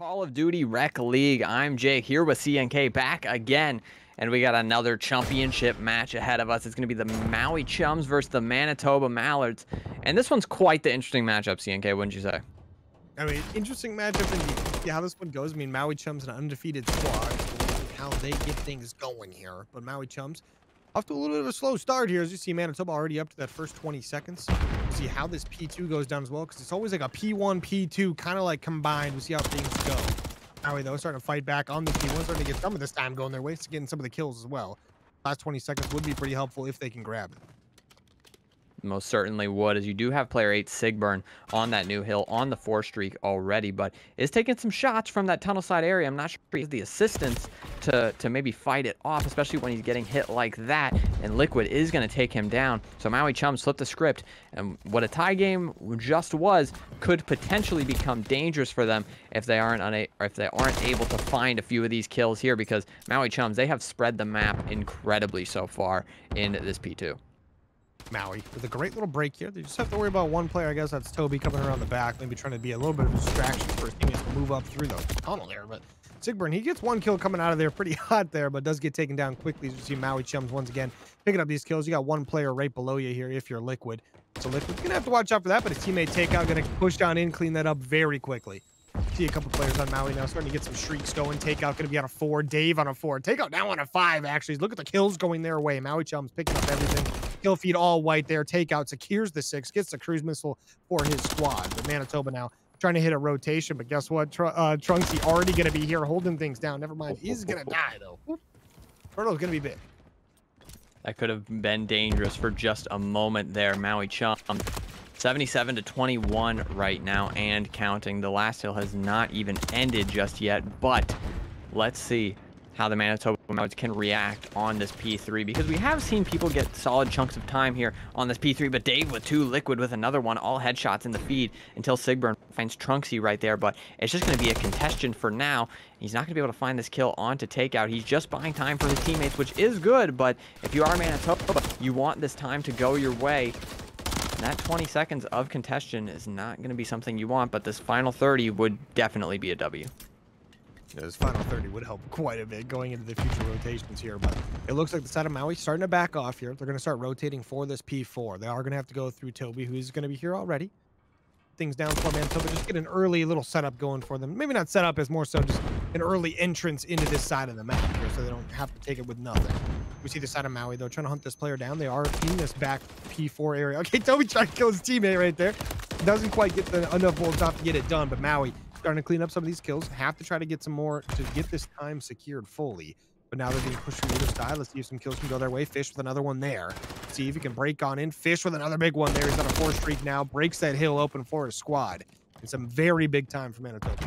Call of Duty Rec League. I'm Jake here with CNK back again, and we got another championship match ahead of us. It's going to be the Maui Chums versus the Manitoba Mallards, and this one's quite the interesting matchup, CNK, wouldn't you say? I mean, interesting matchup indeed. See how this one goes. I mean, Maui Chums an undefeated squad. So we'll see how they get things going here. But Maui Chums off to a little bit of a slow start here. As you see, Manitoba already up to that first 20 seconds. We'll see how this P2 goes down as well, because it's always like a P1, P2 kind of like combined. We'll see how things go. Maui, though, starting to fight back on the P1, starting to get some of this time going their way, getting some of the kills as well. Last 20 seconds would be pretty helpful if they can grab it. Most certainly would, as you do have player 8 Sigburn on that new hill on the 4 streak already, but is taking some shots from that tunnel side area. I'm not sure he has the assistance to maybe fight it off, especially when he's getting hit like that, and Liquid is going to take him down. So Maui Chums flipped the script, and what a tie game just was could potentially become dangerous for them if they aren't able to find a few of these kills here, because Maui Chums, they have spread the map incredibly so far in this P2. Maui with a great little break here. They just have to worry about one player. I guess that's Toby coming around the back, maybe trying to be a little bit of a distraction for his teammates to move up through the tunnel there. But Sigburn, he gets one kill coming out of there pretty hot there, but does get taken down quickly. As you see Maui Chums once again picking up these kills. You got one player right below you here if you're Liquid. So Liquid's going to have to watch out for that, but his teammate Takeout going to push down in, clean that up very quickly. See a couple players on Maui now starting to get some streaks going. Takeout going to be on a 4. Dave on a 4. Takeout now on a 5, actually. Look at the kills going their way. Maui Chums picking up everything. Kill feed all white there. Takeout secures the 6. Gets the cruise missile for his squad. But Manitoba now trying to hit a rotation. But guess what? Trunksy already going to be here holding things down. Never mind. He's going to die, though. Turtle's going to be big. That could have been dangerous for just a moment there. Maui Chums 77-21 right now and counting. The last hill has not even ended just yet, but let's see how the Manitoba Mallards can react on this P3, because we have seen people get solid chunks of time here on this P3, but Dave with 2, Liquid with another one, all headshots in the feed until Sigburn finds Trunksy right there, but it's just going to be a contention for now. He's not going to be able to find this kill onto Takeout. He's just buying time for his teammates, which is good, but if you are Manitoba, you want this time to go your way. That 20 seconds of contention is not going to be something you want, but this final 30 would definitely be a W. This final 30 would help quite a bit going into the future rotations here, but it looks like the side of Maui starting to back off here. They're going to start rotating for this P4. They are going to have to go through Toby, who's going to be here already. Things down for Manitoba, just get an early little setup going for them. Maybe not setup, as more so just an early entrance into this side of the map here, so they don't have to take it with nothing. We see the side of Maui, though, trying to hunt this player down. They are in this back P4 area. Okay, Toby trying to kill his teammate right there. Doesn't quite get enough bullets off to get it done, but Maui starting to clean up some of these kills. Have to try to get some more to get this time secured fully. But now they're being pushed from either side. Let's see if some kills can go their way. Fish with another one there. See if he can break on in. Fish with another big one there. He's on a 4 streak now. Breaks that hill open for his squad. And some very big time for Manitoba.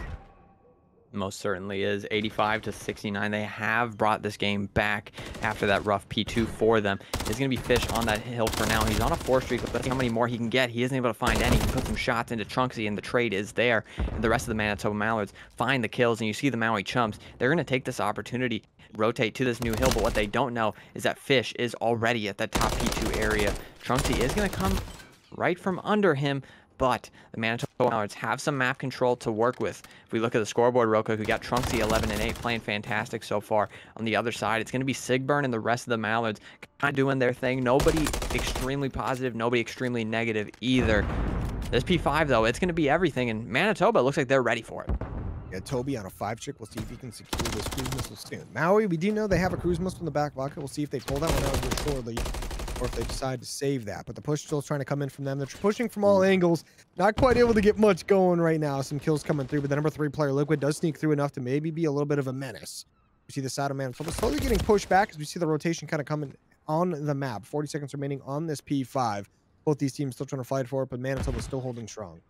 Most certainly is. 85-69. They have brought this game back after that rough P2 for them. There's going to be Fish on that hill for now. He's on a 4 streak. Let's see how many more he can get. He isn't able to find any. He can put some shots into Trunksy, and the trade is there. And the rest of the Manitoba Mallards find the kills, and you see the Maui Chums. They're going to take this opportunity, rotate to this new hill, but what they don't know is that Fish is already at that top P2 area. Trunksy is going to come right from under him, but the Manitoba Mallards have some map control to work with. If we look at the scoreboard real quick, we got Trunksy 11-8 playing fantastic so far. On the other side, it's going to be Sigburn and the rest of the Mallards kind of doing their thing. Nobody extremely positive, nobody extremely negative either. This P5, though, it's going to be everything, and Manitoba looks like they're ready for it. Yeah, Toby on a 5 trick. We'll see if he can secure this cruise missile soon. Maui, we do know they have a cruise missile in the back pocket. We'll see if they pull that one out here shortly, or if they decide to save that. But the push still trying to come in from them. They're pushing from all angles. Not quite able to get much going right now. Some kills coming through, but the number 3 player, Liquid, does sneak through enough to maybe be a little bit of a menace. We see the side of Manitoba slowly getting pushed back as we see the rotation kind of coming on the map. 40 seconds remaining on this P5. Both these teams still trying to fight for it, but Manitoba still holding strong.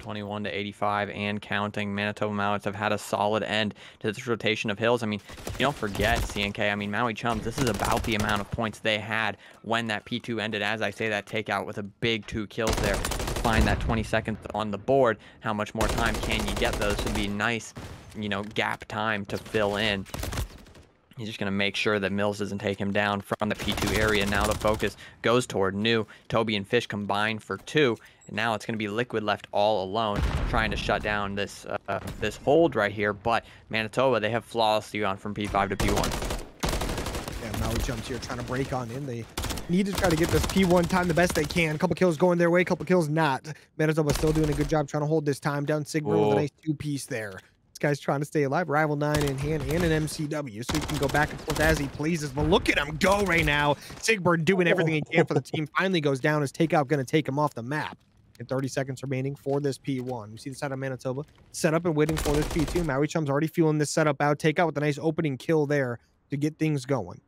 121-85 and counting. Manitoba Mallards have had a solid end to this rotation of hills. I mean, you don't forget, CNK, I mean, Maui Chums, this is about the amount of points they had when that P2 ended. As I say, that takeout with a big 2 kills there. Find that 20 seconds on the board. How much more time can you get those? Would be nice, you know, gap time to fill in. He's just going to make sure that Mills doesn't take him down from the P2 area. Now the focus goes toward New. Toby and Fish combine for 2. And now it's going to be Liquid left all alone, trying to shut down this this hold right here. But Manitoba, they have flawlessly gone from P5 to P1. Yeah, Maui Chums here trying to break on in. They need to try to get this P1 time the best they can. A couple kills going their way, a couple kills not. Manitoba still doing a good job trying to hold this time down. Sigma with a nice 2-piece there. This guy's trying to stay alive. Rival 9 in hand and an MCW, so he can go back and forth as he pleases. But look at him go right now. Sigbird doing everything he can for the team. Finally goes down. His takeout going to take him off the map. And 30 seconds remaining for this P1. We see the side of Manitoba set up and waiting for this P2. Maui Chums already feeling this setup out. Takeout with a nice opening kill there to get things going.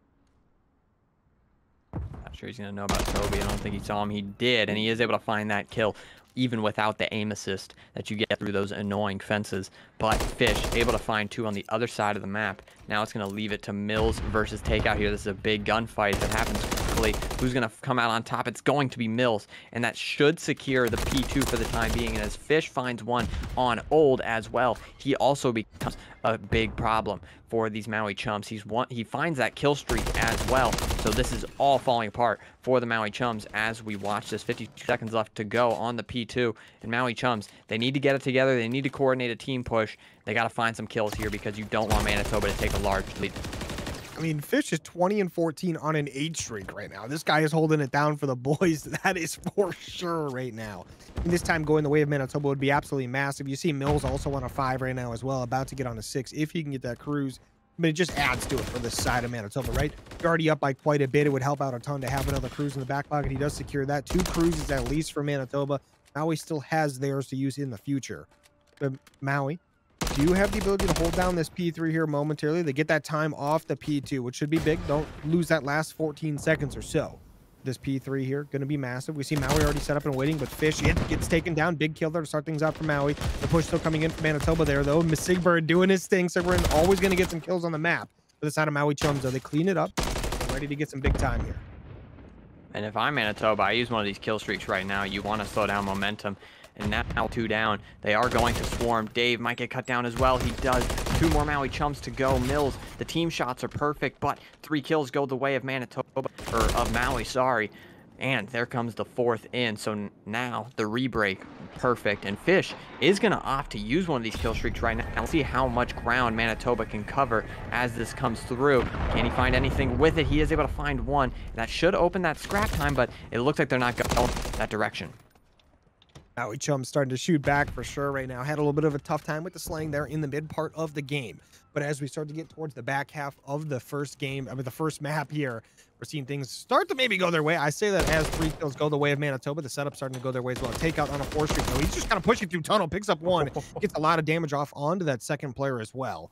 Not sure he's going to know about Toby. I don't think he saw him. He did, and he is able to find that kill even without the aim assist that you get through those annoying fences. But Fish able to find 2 on the other side of the map. Now it's going to leave it to Mills versus Takeout here. This is a big gunfight that happens quickly. Who's going to come out on top? It's going to be Mills, and that should secure the P2 for the time being. And as Fish finds one on Old as well, he also becomes a big problem for these Maui Chums. He finds that kill streak as well. So this is all falling apart for the Maui Chums as we watch this. 52 seconds left to go on the P2. And Maui Chums, they need to get it together. They need to coordinate a team push. They got to find some kills here because you don't want Manitoba to take a large lead. I mean, Fish is 20 and 14 on an 8 streak right now. This guy is holding it down for the boys. That is for sure right now. And this time going the way of Manitoba would be absolutely massive. You see Mills also on a 5 right now as well, about to get on a 6 if he can get that cruise. But it just adds to it for this side of Manitoba, right? You're already up by quite a bit. It would help out a ton to have another cruise in the back pocket. He does secure that. 2 cruises at least for Manitoba. Maui still has theirs to use in the future. But Maui, do you have the ability to hold down this P3 here momentarily? They get that time off the P2, which should be big. Don't lose that last 14 seconds or so. This P3 here, going to be massive. We see Maui already set up and waiting, but Fish gets taken down. Big kill there to start things out for Maui. The push still coming in for Manitoba there, though. Sigbird doing his thing. Sigbird always going to get some kills on the map. For the side of Maui Chums, though, they clean it up. They're ready to get some big time here. And if I'm Manitoba, I use one of these kill streaks right now. You want to slow down momentum. And now 2 down. They are going to swarm. Dave might get cut down as well. He does. 2 more Maui Chums to go. Mills, the team shots are perfect, but 3 kills go the way of Manitoba, or of Maui, sorry. And there comes the 4th in. So now the rebreak, perfect. And Fish is going to opt to use one of these kill streaks right now. Let's see how much ground Manitoba can cover as this comes through. Can he find anything with it? He is able to find one. That should open that scrap time, but it looks like they're not going that direction. Maui Chums starting to shoot back for sure right now. Had a little bit of a tough time with the slaying there in the mid part of the game. But as we start to get towards the back half of the first game, the first map here, we're seeing things start to maybe go their way. I say that as 3 kills go the way of Manitoba, the setup's starting to go their way as well. Takeout on a 4 streak, though. He's just kind of pushing through tunnel, picks up 1, gets a lot of damage off onto that second player as well.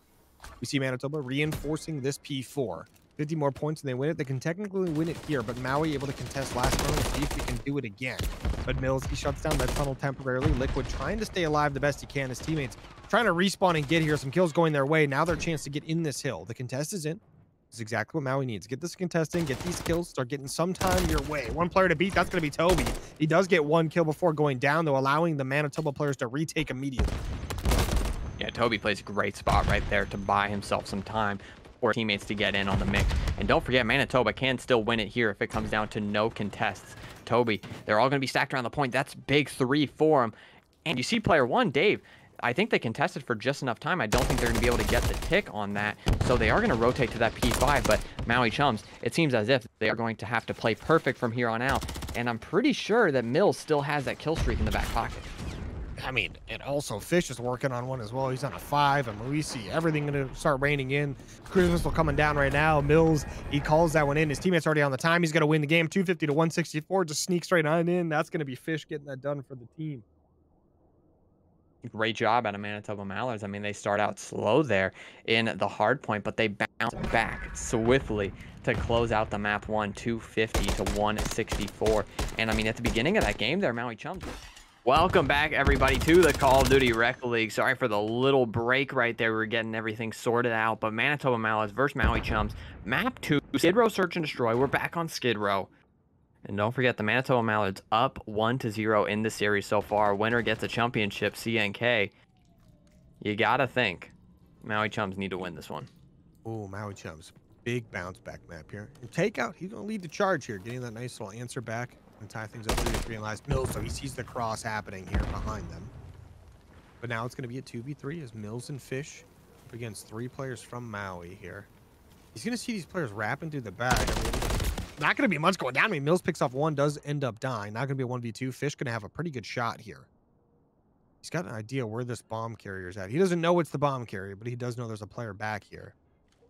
We see Manitoba reinforcing this P4. 50 more points and they win it. They can technically win it here, but Maui able to contest last tunnel and see if he can do it again. But Mills, he shuts down that tunnel temporarily. Liquid trying to stay alive the best he can. His teammates trying to respawn and get here. Some kills going their way. Now their chance to get in this hill. The contest is in. This is exactly what Maui needs. Get this contest in, get these kills, start getting some time your way. 1 player to beat, that's going to be Toby. He does get 1 kill before going down, though, allowing the Manitoba players to retake immediately. Yeah, Toby plays a great spot right there to buy himself some time for teammates to get in on the mix. And don't forget, Manitoba can still win it here if it comes down to no contests. Toby, they're all going to be stacked around the point. That's big 3 for him. And you see player 1, Dave, I think they contested for just enough time. I don't think they're going to be able to get the tick on that. So they are going to rotate to that P5, but Maui Chums, it seems as if they are going to have to play perfect from here on out. And I'm pretty sure that Mills still has that kill streak in the back pocket. I mean, and also Fish is working on one as well. He's on a 5, and MWIII, everything going to start raining in. Cruise missile coming down right now. Mills, he calls that one in. His teammate's already on the time. He's going to win the game. 250 to 164, just sneaks right on in. That's going to be Fish getting that done for the team. Great job out of Manitoba Mallards. I mean, they start out slow there in the hard point, but they bounce back swiftly to close out the map 250 to 164. And I mean, at the beginning of that game there, Maui Chums. Welcome back, everybody, to the Call of Duty Rec League. Sorry for the little break right there. We're getting everything sorted out. But Manitoba Mallards versus Maui Chums. Map 2, Skid Row Search and Destroy. We're back on Skid Row. And don't forget, the Manitoba Mallards up 1-0 in the series so far. Winner gets a championship, CNK. You got to think Maui Chums need to win this one. Oh, Maui Chums. Big bounce back map here. And Takeout, he's going to lead the charge here, getting that nice little answer back and tie things up 3-3 and last Mills. So he sees the cross happening here behind them. But now it's going to be a 2v3 as Mills and Fish up against 3 players from Maui here. He's going to see these players wrapping through the bag. I mean, not going to be much going down. I mean, Mills picks off 1, does end up dying. Not going to be a 1v2. Fish going to have a pretty good shot here. He's got an idea where this bomb carrier is at. He doesn't know it's the bomb carrier, but he does know there's a player back here.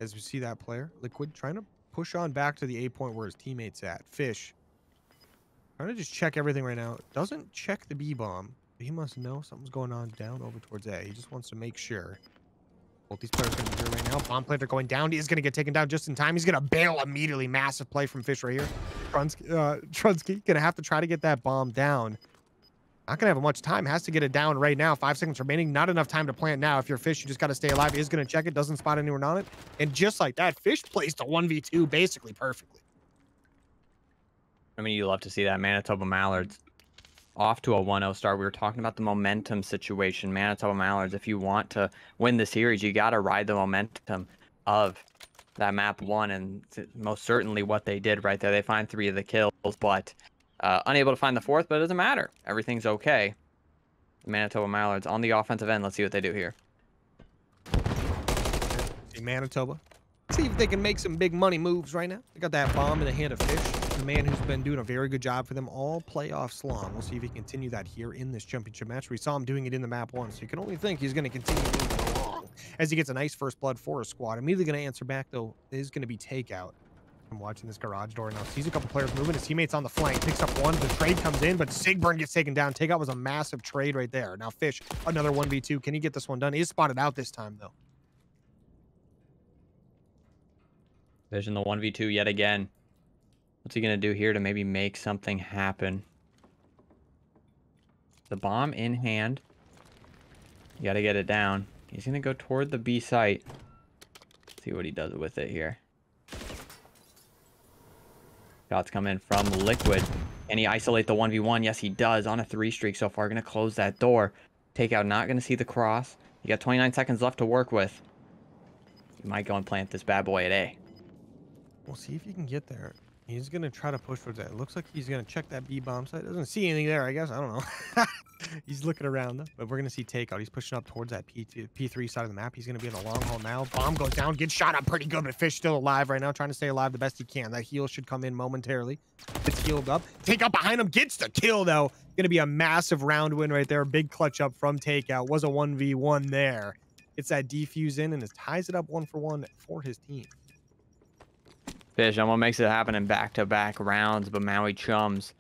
As we see that player, Liquid, trying to push on back to the A point where his teammate's at. Fish trying to just check everything right now. Doesn't check the B bomb. He must know something's going on down over towards A. He just wants to make sure. Both these players are going to be here right now. Bomb planter going down. He is going to get taken down just in time. He's going to bail immediately. Massive play from Fish right here. Trunsky going to have to try to get that bomb down. Not going to have much time. Has to get it down right now. 5 seconds remaining. Not enough time to plant now. If you're Fish, you just got to stay alive. He is going to check it. Doesn't spot anyone on it. And just like that, Fish plays the 1v2 basically perfectly. I mean, you love to see that. Manitoba Mallards off to a 1-0 start. We were talking about the momentum situation. Manitoba Mallards, if you want to win the series, you got to ride the momentum of that map 1, and most certainly what they did right there. They find 3 of the kills, but unable to find the 4th, but it doesn't matter. Everything's okay. Manitoba Mallards on the offensive end. Let's see what they do here. Manitoba. See if they can make some big money moves right now. They got that bomb in the hand of Fish, the man who's been doing a very good job for them all playoffs long. We'll see if he can continue that here in this championship match. We saw him doing it in the map 1, so you can only think he's going to continue moving along as he gets a nice first blood for his squad. Immediately going to answer back, though, is going to be Takeout. I'm watching this garage door now. Sees a couple players moving. His teammate's on the flank. Picks up 1. The trade comes in, but Sigburn gets taken down. Takeout was a massive trade right there. Now Fish, another 1v2. Can he get this one done? He is spotted out this time, though. Vision the 1v2 yet again. What's he going to do here to maybe make something happen? The bomb in hand. You got to get it down. He's going to go toward the B site. See what he does with it here. Shots come in from Liquid. Can he isolate the 1v1? Yes, he does. On a 3 streak so far. Going to close that door. Takeout not going to see the cross. You got 29 seconds left to work with. You might go and plant this bad boy at A. We'll see if he can get there. He's going to try to push towards that. It looks like he's going to check that B bomb site. Doesn't see anything there, I guess. I don't know. He's looking around, though. But we're going to see Takeout. He's pushing up towards that P3 side of the map. He's going to be in the long haul now. Bomb goes down. Gets shot up pretty good, but Fish still alive right now. Trying to stay alive the best he can. That heal should come in momentarily. Gets healed up. Takeout behind him. Gets the kill, though. Going to be a massive round win right there. Big clutch up from Takeout. Was a 1v1 there. Gets that defuse in and it ties it up 1-for-1 for his team. Fish almost makes it happen in back-to-back rounds, but Maui Chums,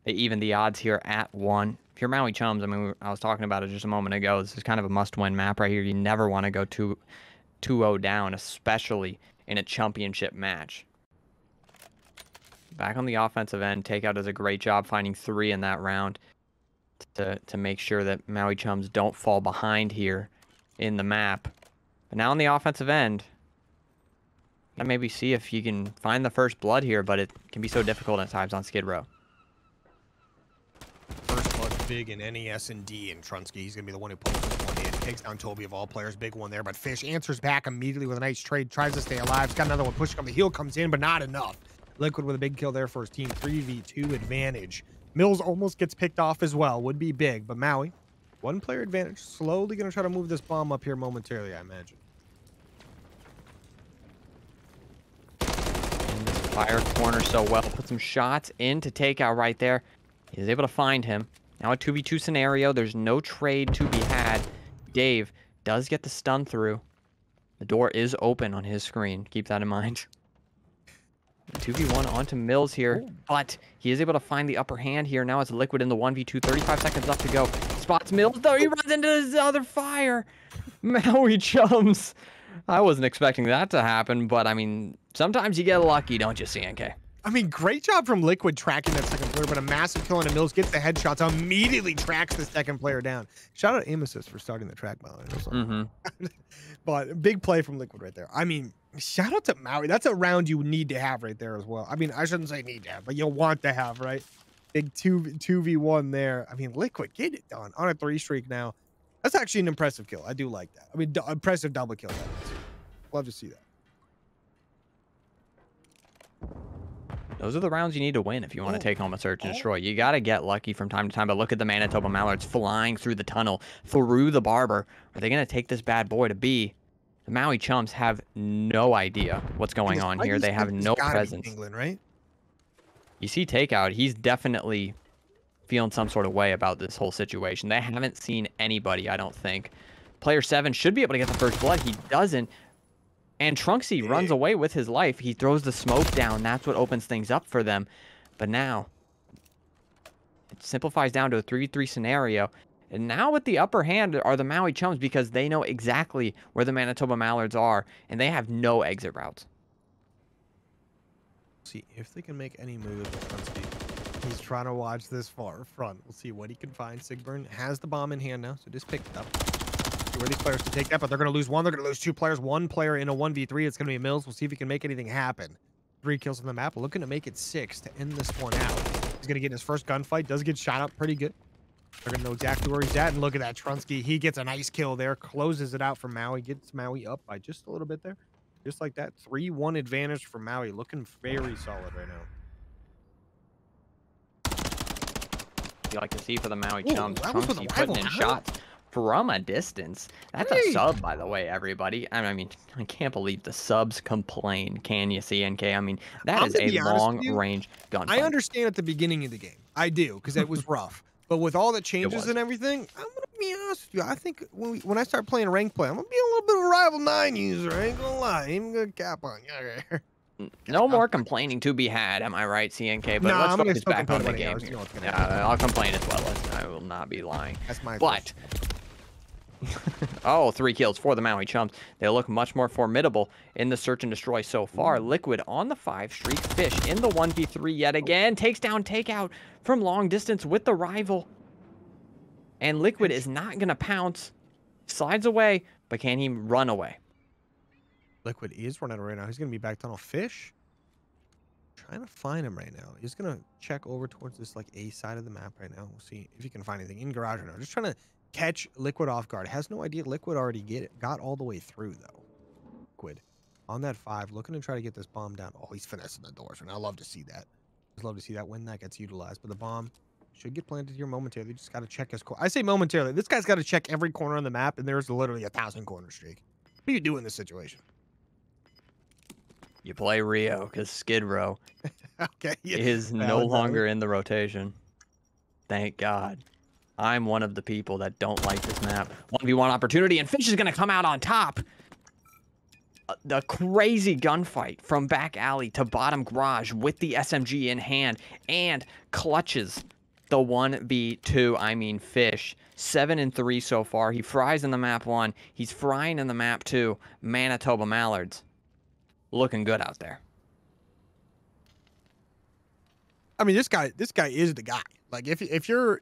they even the odds here at 1. If you're Maui Chums, I mean, I was talking about it just a moment ago. This is kind of a must-win map right here. You never want to go 2-0 down, especially in a championship match. Back on the offensive end, Takeout does a great job finding 3 in that round to make sure that Maui Chums don't fall behind here in the map. But now on the offensive end, maybe see if you can find the first blood here, but it can be so difficult at times on Skid Row. First blood's big in any S&D, and Trunsky, he's going to be the one who pulls this one in. Takes down Toby of all players. Big one there, but Fish answers back immediately with a nice trade. Tries to stay alive. He's got another one pushing up. The heal comes in, but not enough. Liquid with a big kill there for his team. 3v2 advantage. Mills almost gets picked off as well. Would be big, but Maui, 1 player advantage. Slowly going to try to move this bomb up here momentarily, I imagine. Fire corner so well. Put some shots in to Takeout right there. He's able to find him. Now a 2v2 scenario. There's no trade to be had. Dave does get the stun through. The door is open on his screen. Keep that in mind. 2v1 onto Mills here, but he is able to find the upper hand here. Now it's Liquid in the 1v2. 35 seconds left to go. Spots Mills, though. He runs into his other fire. Maui Chums. I wasn't expecting that to happen, but I mean, sometimes you get lucky, don't you, CNK? I mean, great job from Liquid tracking that second player, but a massive kill on Mills, gets the headshots, immediately tracks the second player down. Shout out Aim Assist for starting the track, by the way. But big play from Liquid right there. I mean, shout out to Maui. That's a round you need to have right there as well. I mean, I shouldn't say need to have, but you'll want to have, right? Big 2v1 there. I mean, Liquid, get it done on a 3 streak now. That's actually an impressive kill. I do like that. I mean, impressive double kill. That is. Love to see that. Those are the rounds you need to win if you want to take home a search and destroy. You got to get lucky from time to time, but look at the Manitoba Mallards flying through the tunnel, through the barber. Are they going to take this bad boy to B? The Maui Chums have no idea what's going on here. They have no presence. England, right? You see Takeout, he's definitely feeling some sort of way about this whole situation. They haven't seen anybody, I don't think. Player 7 should be able to get the first blood. He doesn't. And Trunksy runs away with his life. He throws the smoke down. That's what opens things up for them. But now, it simplifies down to a 3v3 scenario. And now with the upper hand are the Maui Chums because they know exactly where the Manitoba Mallards are. And they have no exit routes. See if they can make any moves with Trunksy. He's trying to watch this far front. We'll see what he can find. Sigburn has the bomb in hand now, so just pick it up. Where these players to take that, but they're going to lose one. They're going to lose two players. One player in a 1v3. It's going to be Mills. We'll see if he can make anything happen. 3 kills on the map. Looking to make it 6 to end this one out. He's going to get in his first gunfight. Does get shot up pretty good. They're going to know exactly where he's at. And look at that. Trunsky. He gets a nice kill there. Closes it out for Maui. Gets Maui up by just a little bit there. Just like that. 3-1 advantage for Maui. Looking very solid right now. You like to see for the Maui Chums. Trunksy putting in shots from a distance. That's a sub, by the way, everybody. I mean, I can't believe the subs complain. Can you, CNK? I mean, that is a long-range gunfight. I understand at the beginning of the game. I do, because it was rough. But with all the changes and everything, I'm going to be honest with you. I think when I start playing ranked play, I'm going to be a little bit of a Rival 9 user. I ain't going to lie. I'm going to cap on you. No more complaining to be had, am I right, CNK? But let's focus back on the game. I'll complain as well. I will not be lying. That's my But... Oh, 3 kills for the Maui Chums. They look much more formidable in the search and destroy so far. Liquid on the 5 streak. Fish in the 1v3 yet again. Takes down Takeout from long distance with the rival. And Liquid is not going to pounce. Slides away, but can he run away? Liquid is running right now. He's going to be back tunnel. Fish. Trying to find him right now. He's going to check over towards this like A side of the map right now. We'll see if he can find anything in garage or not. Just trying to catch Liquid off guard. Has no idea Liquid already got all the way through though. Liquid on that 5, looking to try to get this bomb down. Oh, he's finessing the doors, and I love to see that. Just love to see that when that gets utilized. But the bomb should get planted here momentarily. Just got to check his corner. I say momentarily. This guy's got to check every corner on the map, and there's literally 1,000 corner streak. What do you do in this situation? You play Rio because Skid Row is no longer in the rotation. Thank God. I'm one of the people that don't like this map. 1v1 opportunity, and Fish is going to come out on top. The crazy gunfight from back alley to bottom garage with the SMG in hand and clutches the 1v2. I mean, Fish. 7-3 so far. He fries in the map 1. He's frying in the map 2. Manitoba Mallards. Looking good out there. I mean, this guy is the guy. Like, if you're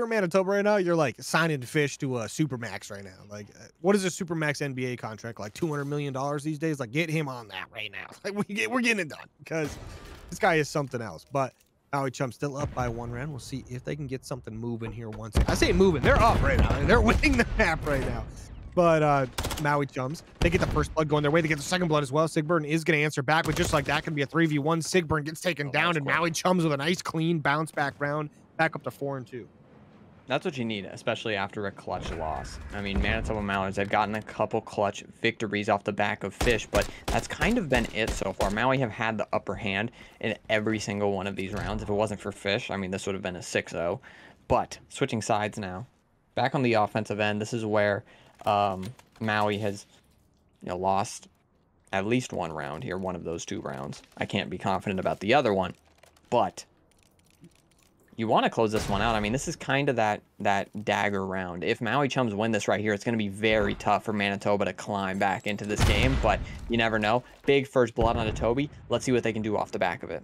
Manitoba right now, you're like signing Fish to a Supermax right now. Like, what is a Supermax NBA contract? Like $200 million these days? Like, get him on that right now. Like, we're getting it done because this guy is something else. But Maui Chums still up by 1 round. We'll see if they can get something moving here once. I say moving. They're up right now. They're winning the map right now. But Maui Chums, they get the first blood going their way. They get the second blood as well. Sigburn is going to answer back, but just like that, can be a 3v1. Sigburn gets taken down, and Maui Chums with a nice, clean bounce back round, back up to 4-2. That's what you need, especially after a clutch loss. I mean, Manitoba Mallards, they've gotten a couple clutch victories off the back of Fish, but that's kind of been it so far. Maui have had the upper hand in every single one of these rounds. If it wasn't for Fish, I mean, this would have been a 6-0. But switching sides now, back on the offensive end, this is where Maui has lost at least 1 round here, one of those 2 rounds. I can't be confident about the other one, but you want to close this one out. I mean, this is kind of that dagger round. If Maui Chums win this right here, it's going to be very tough for Manitoba to climb back into this game, but you never know. Big first blood on a Toby. Let's see what they can do off the back of it.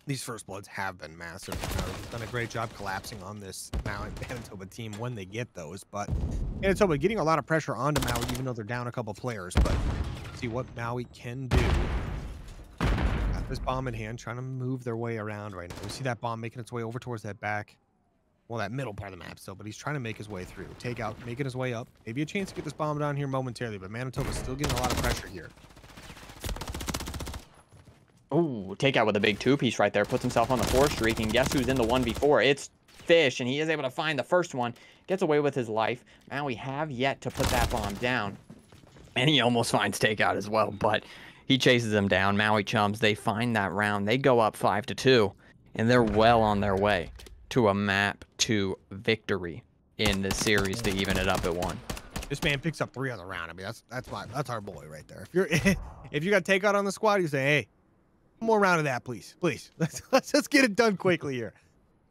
These first bloods have been massive. They've done a great job collapsing on this Manitoba team when they get those. But Manitoba getting a lot of pressure onto Maui, even though they're down a couple players. But see what Maui can do. Got this bomb in hand, trying to move their way around right now. We see that bomb making its way over towards that back. Well, that middle part of the map still, but he's trying to make his way through. Take out, making his way up. Maybe a chance to get this bomb down here momentarily, but Manitoba's still getting a lot of pressure here. Oh, takeout with a big 2-piece right there. Puts himself on the 4 streak, and guess who's in the 1v4? It's Fish, and he is able to find the first one. Gets away with his life. Now we have yet to put that bomb down. And he almost finds takeout as well, but he chases him down. Maui Chums, they find that round. They go up 5-2, and they're well on their way to a map 2 victory in this series to even it up at 1. This man picks up 3 on the round. I mean, that's our boy right there. If you're if you got takeout on the squad, you say, hey, one more round of that, please. Let's get it done quickly here.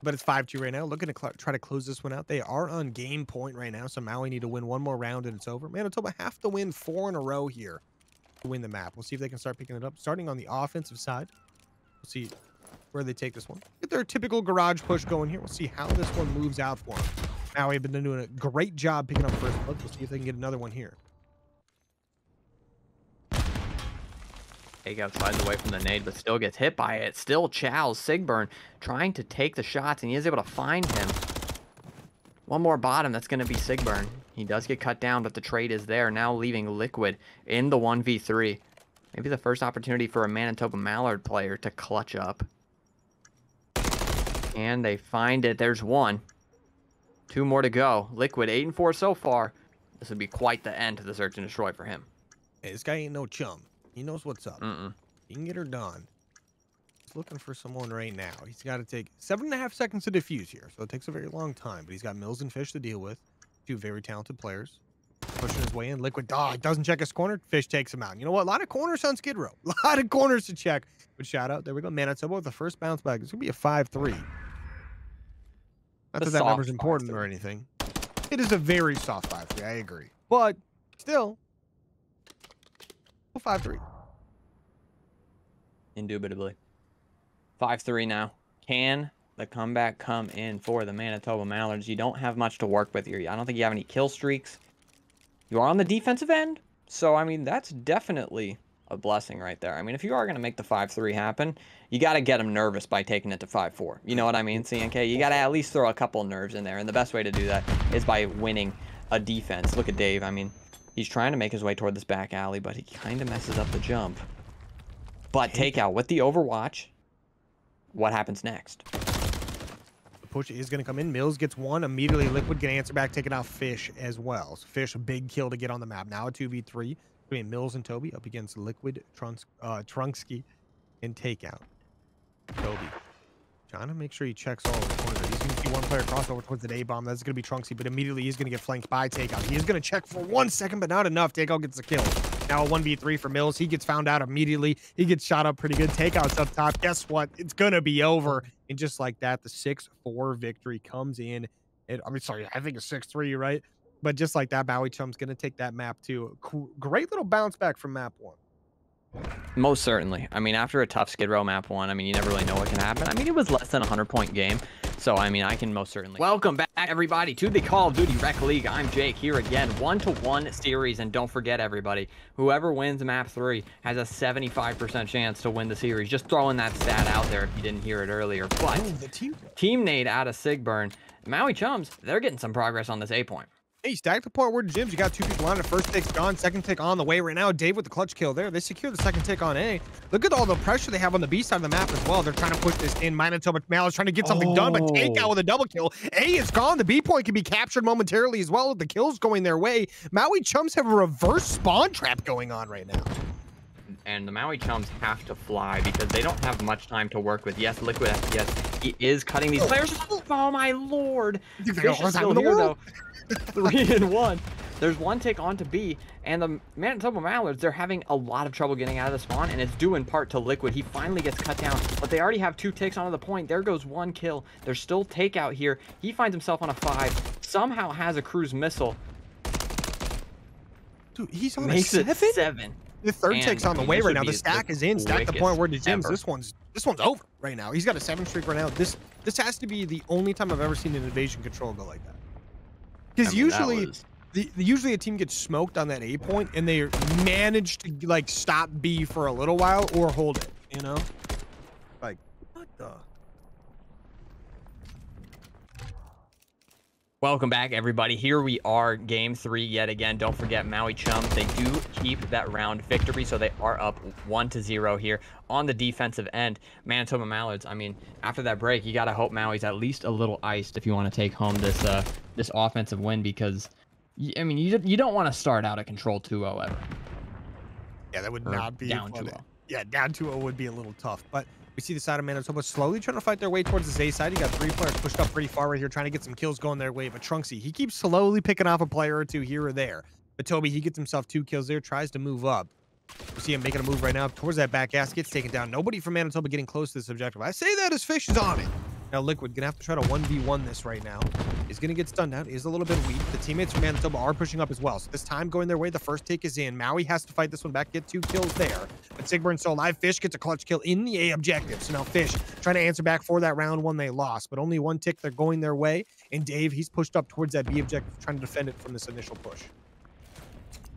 But it's 5-2 right now. Looking to try to close this one out. They are on game point right now, so Maui need to win one more round and it's over. Manitoba have to win 4 in a row here to win the map. We'll see if they can start picking it up. Starting on the offensive side, we'll see where they take this one. Get their typical garage push going here. We'll see how this one moves out for them. Maui have been doing a great job picking up first blood. We'll see if they can get another one here. Takeout slides away from the nade, but still gets hit by it. Still chows Sigburn trying to take the shots, and he is able to find him. One more bottom, that's going to be Sigburn. He does get cut down, but the trade is there, now leaving Liquid in the 1v3. Maybe the first opportunity for a Manitoba Mallard player to clutch up. And they find it. There's one. 2 more to go. Liquid 8-4 so far. This would be quite the end to the search and destroy for him. Hey, this guy ain't no chum. He knows what's up. Mm-mm. He can get her done. He's looking for someone right now. He's got to take 7.5 seconds to defuse here, so it takes a very long time. But he's got Mills and Fish to deal with. 2 very talented players. Pushing his way in. Liquid, doesn't check his corner. Fish takes him out. You know what? A lot of corners on Skid Row. A lot of corners to check. But shout out. There we go. Manitoba with the first bounce back. It's going to be a 5-3. Not that that number's important or anything. It is a very soft 5-3. I agree. But still, 5-3. Indubitably. 5-3 now. Can the comeback come in for the Manitoba Mallards? You don't have much to work with here. I don't think you have any kill streaks. You are on the defensive end. So, I mean, that's definitely a blessing right there. I mean, if you are going to make the 5-3 happen, you got to get them nervous by taking it to 5-4. You know what I mean, CNK? You got to at least throw a couple nerves in there. And the best way to do that is by winning a defense. Look at Dave. I mean, he's trying to make his way toward this back alley, but he kind of messes up the jump. But takeout with the Overwatch. What happens next? The push is going to come in. Mills gets one. Immediately, Liquid can answer back, taking out Fish as well. So Fish, a big kill to get on the map. Now a 2v3 between Mills and Toby up against Liquid, Trunksky, and Takeout. Toby trying to make sure he checks all the corners. He's going to see one player cross over towards the A-bomb. That's going to be Trunksy, but immediately he's going to get flanked by Takeout. He is going to check for 1 second, but not enough. Takeout gets the kill. Now a 1v3 for Mills. He gets found out immediately. He gets shot up pretty good. Takeout's up top. Guess what? It's going to be over. And just like that, the 6-4 victory comes in. I mean, sorry, I think it's 6-3, right? But just like that, Maui Chums going to take that map too. Great little bounce back from map 1. Most certainly. I mean, after a tough Skid Row map 1, I mean, you never really know what can happen. I mean, it was less than a 100-point game. So, I mean, I can most certainly. Welcome back, everybody, to the Call of Duty Rec League. I'm Jake here again. 1-1 series. And don't forget, everybody, whoever wins map 3 has a 75% chance to win the series. Just throwing that stat out there if you didn't hear it earlier. But team nade out of Sigburn. Maui Chums, they're getting some progress on this A point. Hey, stack the point where the gyms. You got 2 people on it. First tick's gone. Second tick on the way right now. Dave with the clutch kill there. They secure the second tick on A. Look at all the pressure they have on the B side of the map as well. They're trying to push this in. Manitoba Mallards trying to get something done, but Takeout with a double kill. A is gone. The B point can be captured momentarily as well with the kills going their way. Maui Chums have a reverse spawn trap going on right now. And the Maui Chums have to fly because they don't have much time to work with. Yes, Liquid FPS, he is cutting these players. Oh, my lord. Fish is still here, though. 3-1. There's 1 tick onto B, and the Manitoba Mallards, they're having a lot of trouble getting out of the spawn, and it's due in part to Liquid. He finally gets cut down, but they already have 2 ticks onto the point. There goes 1 kill. There's still Takeout here. He finds himself on a 5, somehow has a cruise missile. Dude, he's on Makes a 7. The third tick's on the way right now. The stack is in. Stack the point where the gyms. This one's over right now. He's got a 7 streak right now. This has to be the only time I've ever seen an invasion control go like that. Because usually a team gets smoked on that A point and they manage to like stop B for a little while or hold it, you know? Like, what the? Welcome back, everybody. Here we are, game 3 yet again. Don't forget Maui Chums. They do keep that round victory, so they are up 1-0 here on the defensive end. Manitoba Mallards, I mean, after that break, you got to hope Maui's at least a little iced if you want to take home this offensive win, because, I mean, you don't want to start out at control 2-0 ever. Yeah, that would Or not be down fun. 2-0. Yeah, down 2-0 would be a little tough, but we see the side of Manitoba slowly trying to fight their way towards this A side. You got 3 players pushed up pretty far right here, trying to get some kills going their way. But Trunksy, he keeps slowly picking off a player or 2 here or there. But Toby, he gets himself 2 kills there, tries to move up. We see him making a move right now towards that back ass, gets taken down. Nobody from Manitoba getting close to this objective. I say that as Fish is on it. Now Liquid gonna have to try to 1v1 this right now. He's gonna get stunned out. Is a little bit weak. The teammates from Manitoba are pushing up as well. So this time going their way. The first take is in. Maui has to fight this one back, get 2 kills there. But Sigburn's still alive. Fish gets a clutch kill in the A objective. So now Fish trying to answer back for that round 1 they lost. But only 1 tick they're going their way. And Dave, he's pushed up towards that B objective, trying to defend it from this initial push.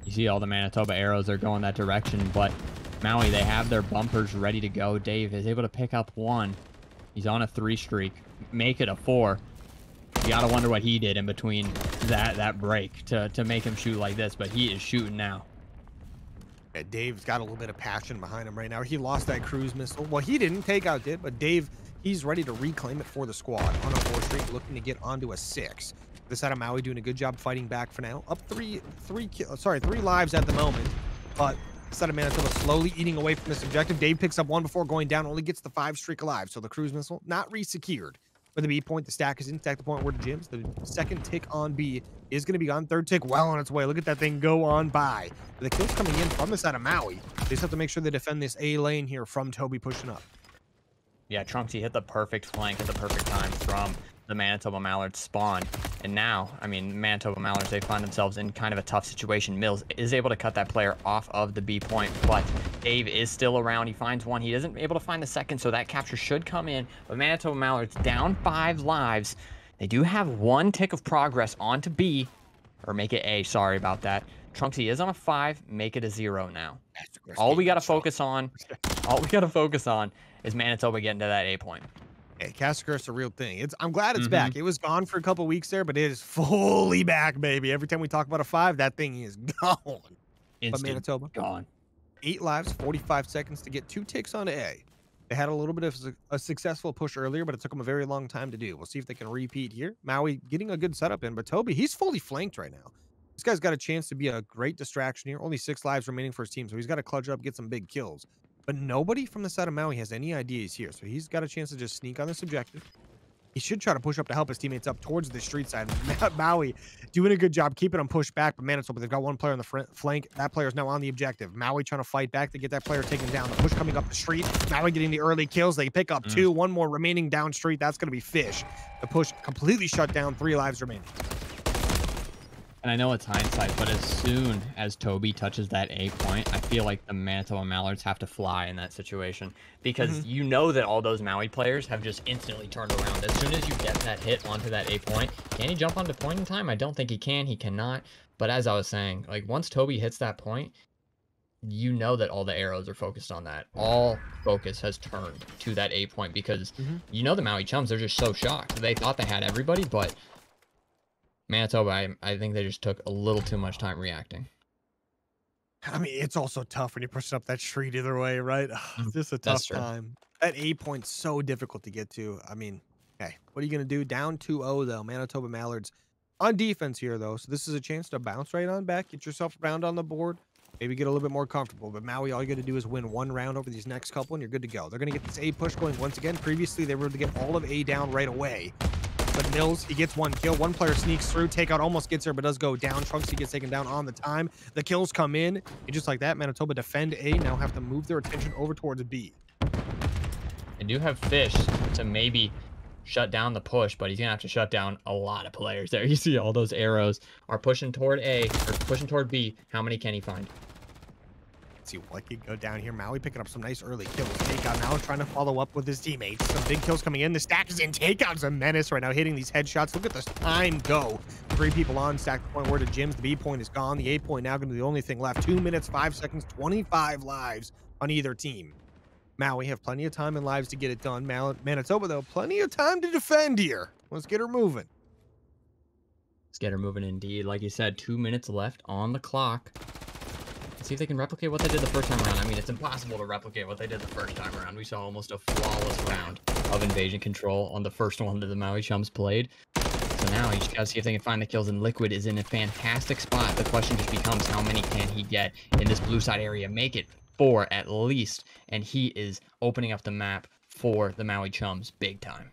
You see all the Manitoba arrows are going that direction, but Maui, they have their bumpers ready to go. Dave is able to pick up 1. He's on a 3 streak. Make it a 4. You gotta wonder what he did in between that break to make him shoot like this, but he is shooting now. Yeah, Dave's got a little bit of passion behind him right now. He lost that cruise missile. Well, he didn't. Takeout did, but Dave, he's ready to reclaim it for the squad on a 4 streak, looking to get onto a 6. This side of Maui doing a good job fighting back for now. Up 3 lives at the moment, but this side of Manitoba slowly eating away from this objective. Dave picks up 1 before going down, only gets the 5 streak alive. So the cruise missile not re-secured. For the B point, the stack is in. Stack the point where the gyms. The second tick on B is going to be gone. Third tick well on its way. Look at that thing go on by. The kills coming in from the side of Maui. They just have to make sure they defend this A lane here from Toby pushing up. Yeah, Trunksy hit the perfect flank at the perfect time from the Manitoba Mallards spawn. And now, I mean, Manitoba Mallards, they find themselves in kind of a tough situation. Mills is able to cut that player off of the B point, but Dave is still around. He finds 1. He isn't able to find the second, so that capture should come in. But Manitoba Mallards down 5 lives. They do have 1 tick of progress onto B, or make it A. Sorry about that. Trunksy is on a 5. Make it a 0 now. All we got to focus on is Manitoba getting to that A point. Hey, Casagr's a real thing. I'm glad it's back. It was gone for a couple weeks there, but it is fully back, baby. Every time we talk about a 5, that thing is gone. But Manitoba, gone. 8 lives, 45 seconds to get 2 ticks on A. They had a little bit of a successful push earlier, but it took them a very long time to do. We'll see if they can repeat here. Maui getting a good setup in, but Toby, he's fully flanked right now. This guy's got a chance to be a great distraction here. Only 6 lives remaining for his team, so he's got to clutch up, get some big kills. But nobody from the side of Maui has any ideas here, so he's got a chance to just sneak on this objective. He should try to push up to help his teammates up towards the street side. Maui doing a good job keeping them pushed back, but Manitoba, they've got 1 player on the flank. That player is now on the objective. Maui trying to fight back to get that player taken down. The push coming up the street. Maui getting the early kills. They pick up 2. 1 more remaining down street. That's going to be Fish. The push completely shut down. 3 lives remaining. And I know it's hindsight, but as soon as Toby touches that A point, I feel like the Manitoba Mallards have to fly in that situation, because you know that all those Maui players have just instantly turned around. As soon as you get that hit onto that A point, can he jump onto point in time? I don't think he can. He cannot. But as I was saying, like, once Toby hits that point, you know that all the arrows are focused on that. All focus has turned to that A point, because you know the Maui Chums, they're just so shocked. They thought they had everybody, but Manitoba, I think they just took a little too much time reacting. I mean, it's also tough when you're pushing up that street either way, right? It's just a tough time. That A point's so difficult to get to. I mean, hey, what are you going to do? Down 2-0, though. Manitoba Mallards on defense here, though. So this is a chance to bounce right on back, get yourself around on the board, maybe get a little bit more comfortable. But Maui, all you got to do is win 1 round over these next couple, and you're good to go. They're going to get this A push going once again. Previously, they were able to get all of A down right away. But Mills, he gets 1 kill. 1 player sneaks through. Takeout almost gets there, but does go down. Trunksy gets taken down on the time. The kills come in. And just like that, Manitoba defend A. Now have to move their attention over towards B. They do have Fish to maybe shut down the push, but he's going to have to shut down a lot of players there. You see all those arrows are pushing toward A, or pushing toward B. How many can he find? Let's see what can go down here. Maui picking up some nice early kills. Takeout now trying to follow up with his teammates. Some big kills coming in. The stack is in. Takeout's a menace right now, hitting these headshots. Look at this time go. 3 people on. Stack the point where to Jim's. The B point is gone. The A point now going to be the only thing left. 2 minutes, 5 seconds, 25 lives on either team. Maui have plenty of time and lives to get it done. Manitoba, though, plenty of time to defend here. Let's get her moving. Let's get her moving indeed. Like you said, 2 minutes left on the clock. Let's see if they can replicate what they did the first time around. I mean, it's impossible to replicate what they did the first time around. We saw almost a flawless round of invasion control on the first one that the Maui Chums played. So now you just gotta see if they can find the kills, and Liquid is in a fantastic spot. The question just becomes, how many can he get in this blue side area? Make it 4 at least, and he is opening up the map for the Maui Chums big time.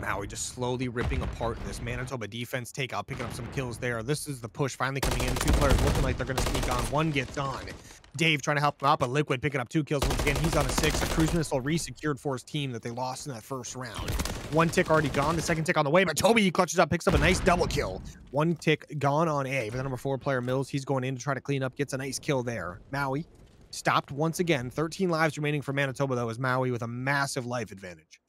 Maui just slowly ripping apart this Manitoba defense takeout, picking up some kills there. This is the push finally coming in. 2 players looking like they're going to sneak on. 1 gets on. Dave trying to help him out, but Liquid picking up 2 kills once again. He's on a 6. A cruise missile re-secured for his team that they lost in that first round. 1 tick already gone. The second tick on the way, but Toby clutches up, picks up a nice double kill. 1 tick gone on A. But the number 4 player, Mills, he's going in to try to clean up, gets a nice kill there. Maui stopped once again. 13 lives remaining for Manitoba, though, as Maui with a massive life advantage.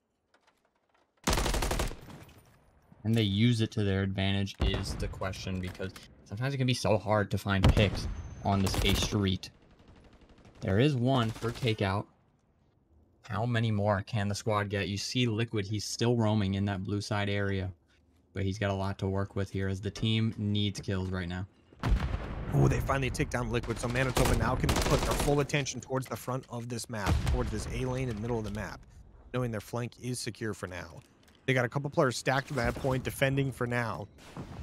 And they use it to their advantage is the question, because sometimes it can be so hard to find picks on this A street. There is 1 for takeout. How many more can the squad get? You see Liquid, he's still roaming in that blue side area, but he's got a lot to work with here as the team needs kills right now. Oh, they finally take down Liquid, so Manitoba now can put their full attention towards the front of this map, towards this A lane in the middle of the map, knowing their flank is secure for now. They got a couple players stacked to that point, defending for now.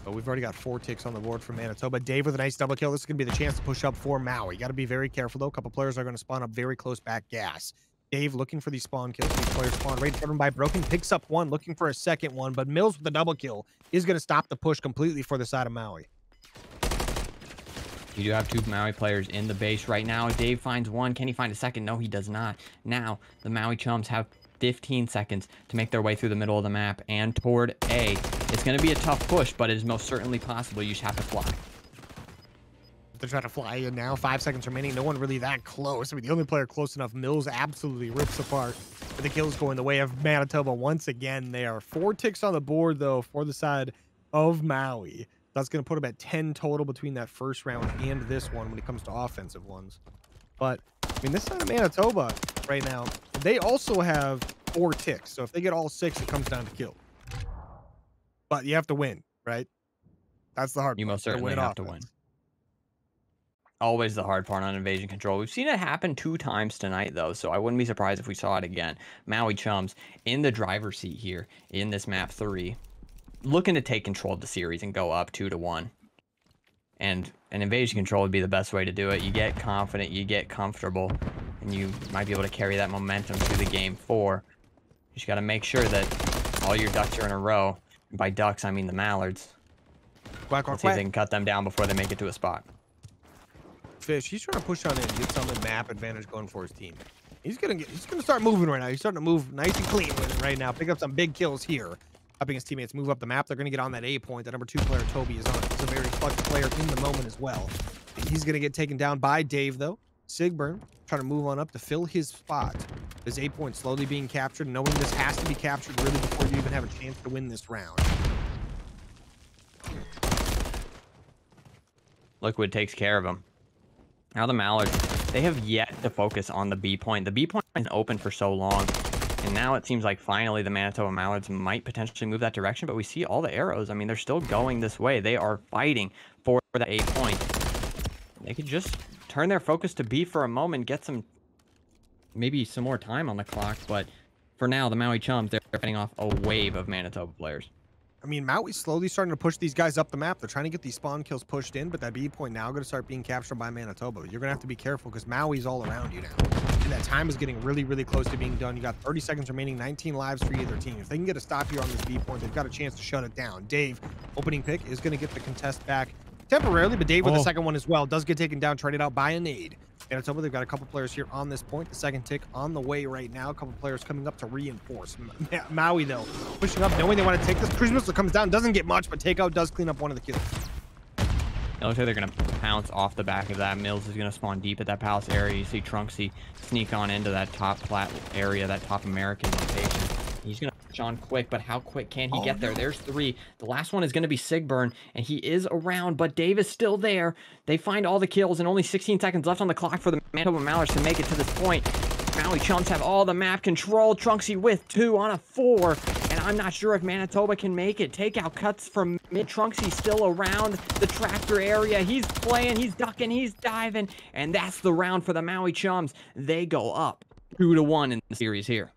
But we've already got 4 ticks on the board for Manitoba. Dave with a nice double kill. This is going to be the chance to push up for Maui. Got to be very careful, though. A couple players are going to spawn up very close back gas. Dave looking for these spawn kills. These players spawn right in front of him by Broken. Picks up 1, looking for a second one. But Mills with the double kill is going to stop the push completely for the side of Maui. You do have 2 Maui players in the base right now. Dave finds 1. Can he find a second? No, he does not. Now, the Maui Chums have 15 seconds to make their way through the middle of the map and toward A. It's going to be a tough push, but it is most certainly possible. You just have to fly. They're trying to fly in now. 5 seconds remaining. No one really that close. I mean, the only player close enough, Mills, absolutely rips apart. But the kills going the way of Manitoba once again. There are 4 ticks on the board, though, for the side of Maui. That's going to put them at 10 total between that first round and this one when it comes to offensive ones. But, I mean, this side of Manitoba right now, they also have 4 ticks. So if they get all 6, it comes down to kill. But you have to win, right? That's the hard part. You most certainly have to win. Always the hard part on invasion control. We've seen it happen 2 times tonight, though, so I wouldn't be surprised if we saw it again. Maui Chums in the driver's seat here in this map 3, looking to take control of the series and go up 2-1. And an invasion control would be the best way to do it. You get confident, you get comfortable, and you might be able to carry that momentum through the game 4. You just got to make sure that all your ducks are in a row. And by ducks, I mean the Mallards. Quack, quack, Let's see if quack. they can cut them down before they make it to a spot. Fish, he's trying to push on in, get some map advantage going for his team. He's gonna start moving right now. He's starting to move nice and clean with it right now. Pick up some big kills here. Helping his teammates move up the map. They're gonna get on that A point. The number 2 player, Toby, is on. He's a very clutch player in the moment as well. He's gonna get taken down by Dave, though. Sigburn trying to move on up to fill his spot. His A point slowly being captured, knowing this has to be captured really before you even have a chance to win this round. Liquid takes care of him. Now the Mallards, they have yet to focus on the B point. The B point has been open for so long, and now it seems like finally the Manitoba Mallards might potentially move that direction, but we see all the arrows. I mean, they're still going this way. They are fighting for the A point. They could just turn their focus to B for a moment, get maybe some more time on the clock, but for now, the Maui Chums, they're fighting off a wave of Manitoba players. I mean, Maui's slowly starting to push these guys up the map. They're trying to get these spawn kills pushed in, but that B point now going to start being captured by Manitoba. You're going to have to be careful because Maui's all around you now. And that time is getting really, really close to being done. You got 30 seconds remaining, 19 lives for either team. If they can get a stop here on this B point, they've got a chance to shut it down. Dave, opening pick, is going to get the contest back temporarily, but Dave with the second one as well does get taken down, traded out by a nade. Manitoba, they've got a couple players here on this point. The second tick on the way right now. A couple players coming up to reinforce. Maui, though, pushing up, knowing they want to take this. Cruise missile comes down, doesn't get much, but takeout does clean up one of the kills. It looks like they're going to pounce off the back of that. Mills is going to spawn deep at that palace area. You see Trunksy sneak on into that top flat area, that top American location. He's going to push on quick, but how quick can he get there? There's 3. The last one is going to be Sigburn, and he is around, but Dave is still there. They find all the kills, and only 16 seconds left on the clock for the Manitoba Mallards to make it to this point. Maui Chums have all the map control. Trunksy with 2 on a 4, and I'm not sure if Manitoba can make it. Takeout cuts from mid. Trunksy still around the tractor area. He's playing, he's ducking, he's diving, and that's the round for the Maui Chums. They go up 2-1 in the series here.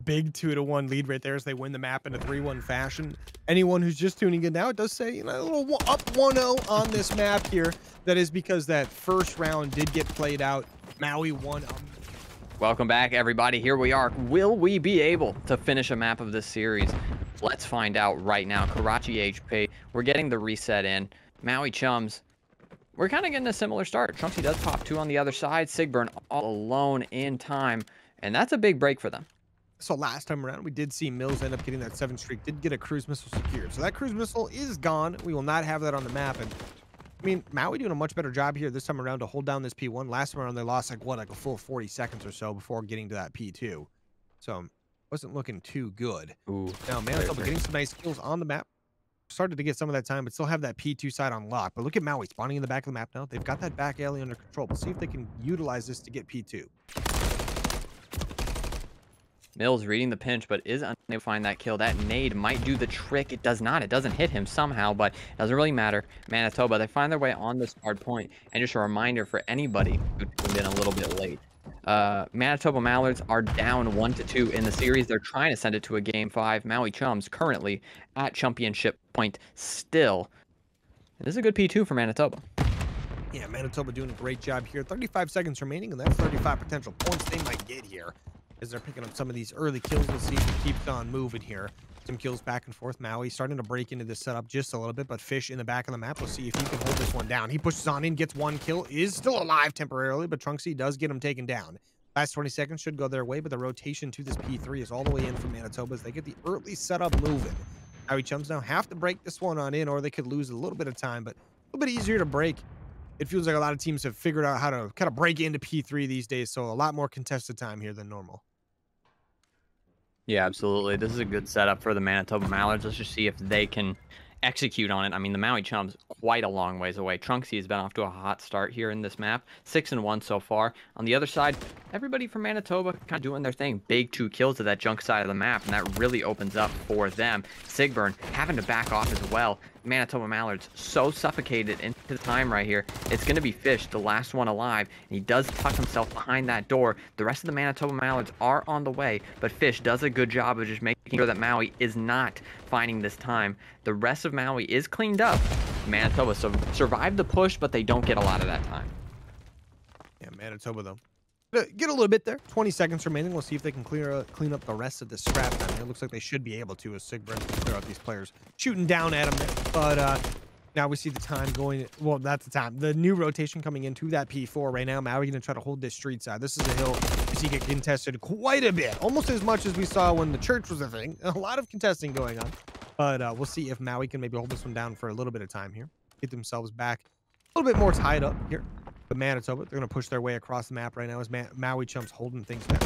Big 2-1 lead right there as they win the map in a 3-1 fashion. Anyone who's just tuning in now, it does say, you know, a little up 1-0 on this map here. That is because that first round did get played out. Maui won. Welcome back, everybody. Here we are. Will we be able to finish a map of this series? Let's find out right now. Karachi HP, we're getting the reset in. Maui Chums, we're kind of getting a similar start. Trunksy does pop 2 on the other side. Sigburn all alone in time, and that's a big break for them. So last time around, we did see Mills end up getting that 7 streak, did get a cruise missile secured. So that cruise missile is gone. We will not have that on the map. And I mean, Maui doing a much better job here this time around to hold down this P1. Last time around, they lost like a full 40 seconds or so before getting to that P2. So wasn't looking too good. Ooh, now, Manitoba getting some nice kills on the map. Started to get some of that time, but still have that P2 side on lock. But look at Maui spawning in the back of the map now. They've got that back alley under control. We'll see if they can utilize this to get P2. Mills reading the pinch, but is unable to find that kill. That nade might do the trick. It does not. It doesn't hit him somehow, but it doesn't really matter. Manitoba, they find their way on this hard point. And just a reminder for anybody who tuned in a little bit late. Manitoba Mallards are down 1-2 in the series. They're trying to send it to a game 5. Maui Chums currently at championship point still. This is a good P2 for Manitoba. Yeah, Manitoba doing a great job here. 35 seconds remaining, and that's 35 potential points they might get here as they're picking up some of these early kills. We'll see if it keeps on moving here. Some kills back and forth. Maui starting to break into this setup just a little bit, but Fish in the back of the map. We'll see if he can hold this one down. He pushes on in, gets 1 kill, is still alive temporarily, but Trunksy does get him taken down. Last 20 seconds should go their way, but the rotation to this P3 is all the way in from Manitoba as they get the early setup moving. Maui Chums now have to break this one on in, or they could lose a little bit of time, but a little bit easier to break. It feels like a lot of teams have figured out how to kind of break into P3 these days, so a lot more contested time here than normal. Yeah, absolutely. This is a good setup for the Manitoba Mallards. Let's just see if they can execute on it. I mean, the Maui Chums quite a long ways away. Trunksy has been off to a hot start here in this map. 6-1 so far. On the other side, everybody from Manitoba kind of doing their thing. Big 2 kills to that junk side of the map, and that really opens up for them. Sigburn having to back off as well. Manitoba Mallards so suffocated into the time right here. It's going to be Fish, the last one alive, and he does tuck himself behind that door. The rest of the Manitoba Mallards are on the way, but Fish does a good job of just making sure that Maui is not finding this time. The rest of Maui is cleaned up. Manitoba survived the push, but they don't get a lot of that time. Yeah, Manitoba, though. Get a little bit there. 20 seconds remaining. We'll see if they can clean up the rest of this scrap down here. It looks like they should be able to as Sigburn can clear out these players. Shooting down at them there. But now we see the time going. Well, that's the time. The new rotation coming into that P4 right now. Maui going to try to hold this street side. This is a hill you see get contested quite a bit. Almost as much as we saw when the church was a thing. A lot of contesting going on. But we'll see if Maui can maybe hold this one down for a little bit of time here. Get themselves back a little bit more tied up here. But Manitoba, they're going to push their way across the map right now as Maui Chums holding things down.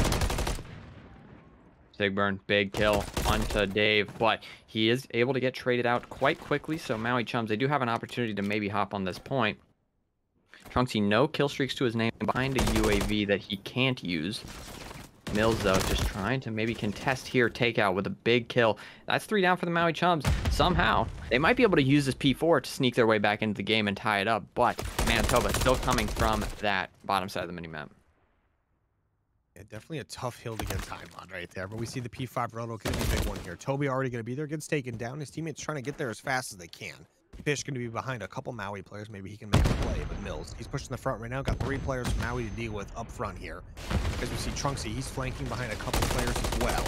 Sigburn, big kill onto Dave, but he is able to get traded out quite quickly. So Maui Chums, they do have an opportunity to maybe hop on this point. Trunksy, no kill streaks to his name behind a UAV that he can't use. Mills, though, just trying to maybe contest here, takeout with a big kill. That's 3 down for the Maui Chums. Somehow, they might be able to use this P4 to sneak their way back into the game and tie it up, but Manitoba still coming from that bottom side of the minimap. Yeah, definitely a tough hill to get time on right there, but we see the P5 roto going to be a big one here. Toby already going to be there, gets taken down. His teammates trying to get there as fast as they can. Fish going to be behind a couple Maui players. Maybe he can make a play, but Mills, he's pushing the front right now. Got 3 players from Maui to deal with up front here. As we see Trunksy, he's flanking behind a couple players as well.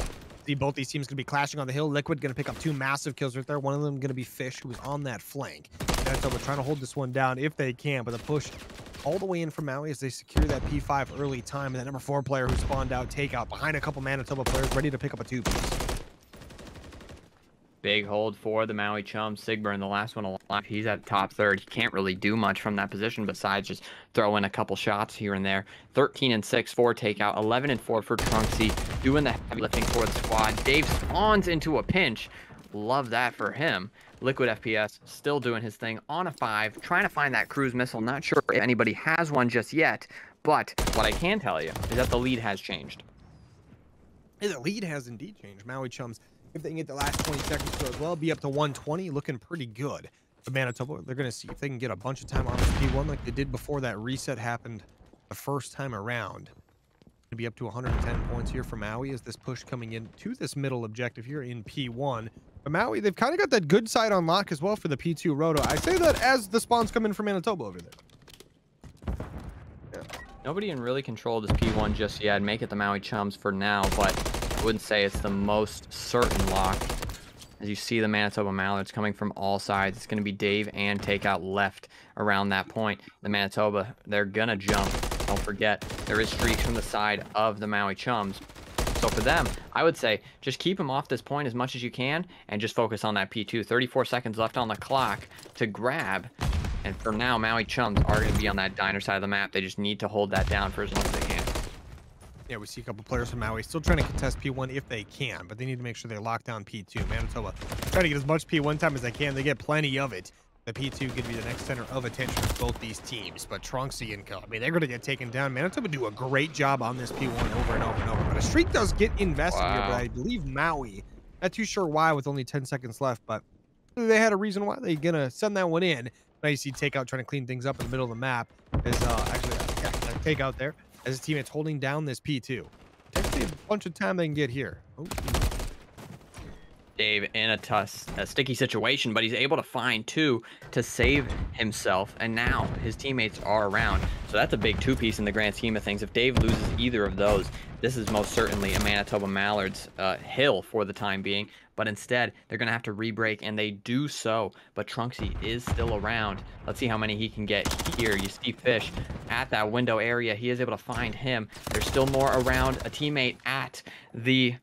See both these teams going to be clashing on the hill. Liquid going to pick up 2 massive kills right there. One of them going to be Fish, who was on that flank. Manitoba trying to hold this one down if they can, but the push all the way in from Maui as they secure that P5 early time. And that number 4 player who spawned out, takeout behind a couple Manitoba players, ready to pick up a 2-piece. Big hold for the Maui Chums. Sigburn, the last one alive. He's at top third. He can't really do much from that position besides just throw in a couple shots here and there. 13-6 for takeout. 11-4 for Trunksy. Doing the heavy lifting for the squad. Dave spawns into a pinch. Love that for him. Liquid FPS still doing his thing on a 5. Trying to find that cruise missile. Not sure if anybody has one just yet. But what I can tell you is that the lead has changed. Yeah, the lead has indeed changed. Maui Chums If they can get the last 20 seconds to as well, be up to 120, looking pretty good. But Manitoba, they're going to see if they can get a bunch of time on this P1 like they did before that reset happened the first time around. To be up to 110 points here for Maui as this push coming in to this middle objective here in P1. But Maui, they've kind of got that good side on lock as well for the P2 Roto. I say that as the spawns come in for Manitoba over there. Yeah. Nobody in really control this P1 just yet. Make it the Maui Chums for now, but I wouldn't say it's the most certain lock. As you see the Manitoba Mallards coming from all sides, it's going to be Dave and Takeout left around that point. The Manitoba, they're going to jump. Don't forget, there is streaks from the side of the Maui Chums. So for them, I would say just keep them off this point as much as you can and just focus on that P2. 34 seconds left on the clock to grab. And for now, Maui Chums are going to be on that diner side of the map. They just need to hold that down for as long as they can. Yeah, we see a couple players from Maui still trying to contest P1 if they can, but they need to make sure they lock down P2. Manitoba trying to get as much P1 time as they can. They get plenty of it. The P2 could be the next center of attention for both these teams. But Trunksy and I mean, they're going to get taken down. Manitoba do a great job on this P1 over and over and over. But a streak does get invested here, but I believe Maui, not too sure why with only 10 seconds left, but they had a reason why they're going to send that one in. Now you see Takeout trying to clean things up in the middle of the map. As Takeout there as his teammates holding down this P2. Potentially a bunch of time they can get here. Oh. Dave in a sticky situation, but he's able to find two to save himself, and now his teammates are around. So that's a big two-piece in the grand scheme of things. If Dave loses either of those, this is most certainly a Manitoba Mallards hill for the time being, but instead they're going to have to re-break, and they do so. But Trunksy is still around. Let's see how many he can get here. You see Fish at that window area. He is able to find him. There's still more around. A teammate at the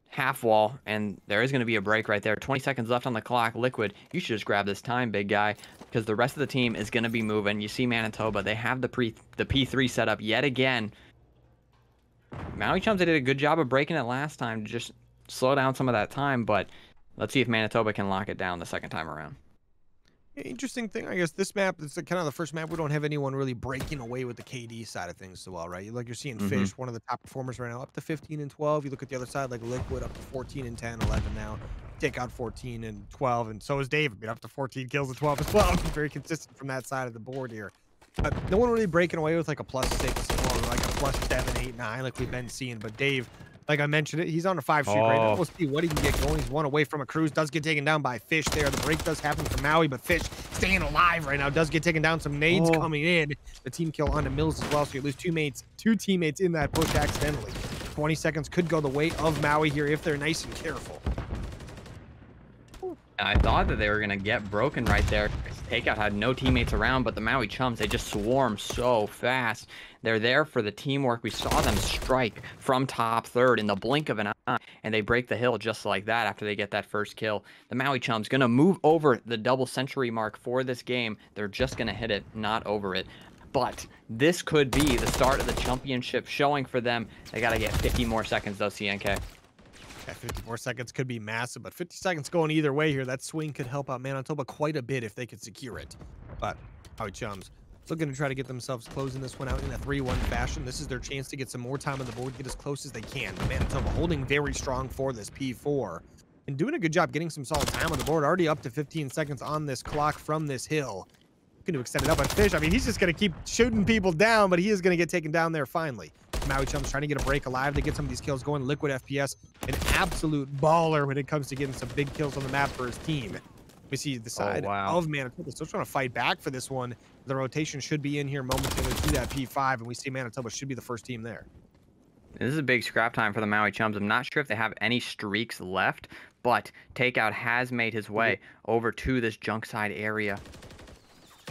half wall, and there is going to be a break right there. 20 seconds left on the clock. Liquid, you should just grab this time, big guy, because the rest of the team is going to be moving. You see Manitoba, they have the P3 set up yet again. Maui Chums, they did a good job of breaking it last time to just slow down some of that time, but let's see if Manitoba can lock it down the second time around. Interesting thing, I guess this map is kind of the first map we don't have anyone really breaking away with the KD side of things so well, right? Like you're seeing Fish, one of the top performers right now, up to 15 and 12. You look at the other side, like Liquid up to 14 and 10, 11 now. Takeout 14 and 12, and so is David, up to 14 kills and 12 as well. Very consistent from that side of the board here. But no one really breaking away with like a +6 or like a +7, 8, 9 like we've been seeing. But Dave, like I mentioned it, he's on a 5 streak right now. We'll see what he can get going. He's one away from a cruise. Does get taken down by Fish there. The break does happen for Maui, but Fish staying alive right now. Does get taken down. Some nades coming in. The team kill onto Mills as well, so you lose two teammates in that push accidentally. 20 seconds could go the way of Maui here if they're nice and careful. I thought that they were going to get broken right there. Takeout had no teammates around, but the Maui Chums, they just swarm so fast. They're there for the teamwork. We saw them strike from top third in the blink of an eye, and they break the hill just like that after they get that first kill. The Maui Chums going to move over the double century mark for this game. They're just going to hit it, not over it. But this could be the start of the championship showing for them. They got to get 50 more seconds, though, CNK. Yeah, 50 more seconds could be massive, but 50 seconds going either way here. That swing could help out Manitoba quite a bit if they could secure it. But Maui Chums looking to try to get themselves closing this one out in a 3-1 fashion. This is their chance to get some more time on the board, get as close as they can. But Manitoba holding very strong for this P4 and doing a good job getting some solid time on the board. Already up to 15 seconds on this clock from this hill. Looking to extend it up on Fish. I mean, he's just going to keep shooting people down, but he is going to get taken down there finally. Maui Chums trying to get a break alive to get some of these kills going. Liquid FPS, an absolute baller when it comes to getting some big kills on the map for his team. We see the side of Manitoba still trying to fight back for this one. The rotation should be in here momentarily to that P5, and we see Manitoba should be the first team there. This is a big scrap time for the Maui Chums. I'm not sure if they have any streaks left, but Takeout has made his way over to this junk side area.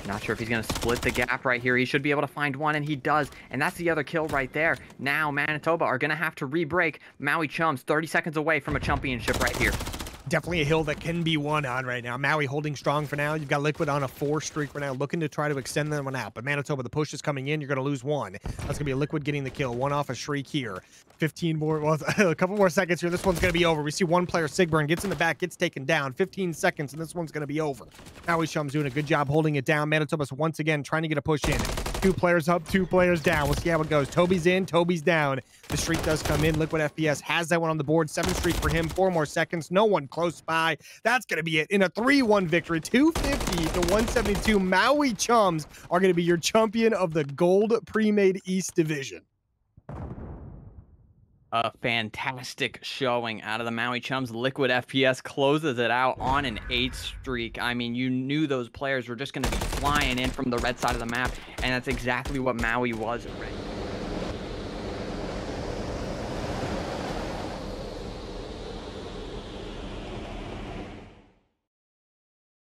Not sure if he's going to split the gap right here. He should be able to find one, and he does. And that's the other kill right there. Now Manitoba are going to have to re-break. Maui Chums 30 seconds away from a championship right here. Definitely a hill that can be won on right now. Maui holding strong for now. You've got Liquid on a 4 streak right now, looking to try to extend that one out. But Manitoba, the push is coming in. You're going to lose one. That's going to be a Liquid getting the kill. One off a shriek here. 15 more, well, a couple more seconds here. This one's going to be over. We see one player, Sigburn, gets in the back, gets taken down. 15 seconds, and this one's going to be over. Maui Chums doing a good job holding it down. Manitoba's once again trying to get a push in. 2 players up, 2 players down. We'll see how it goes. Toby's in, Toby's down. The streak does come in. Liquid FPS has that one on the board. 7 streak for him, 4 more seconds. No one close by. That's going to be it in a 3-1 victory. 250 to 172. Maui Chums are going to be your champion of the Gold Premade East division. A fantastic showing out of the Maui Chums. Liquid FPS closes it out on an 8 streak. I mean, you knew those players were just going to be flying in from the red side of the map, and that's exactly what Maui was already.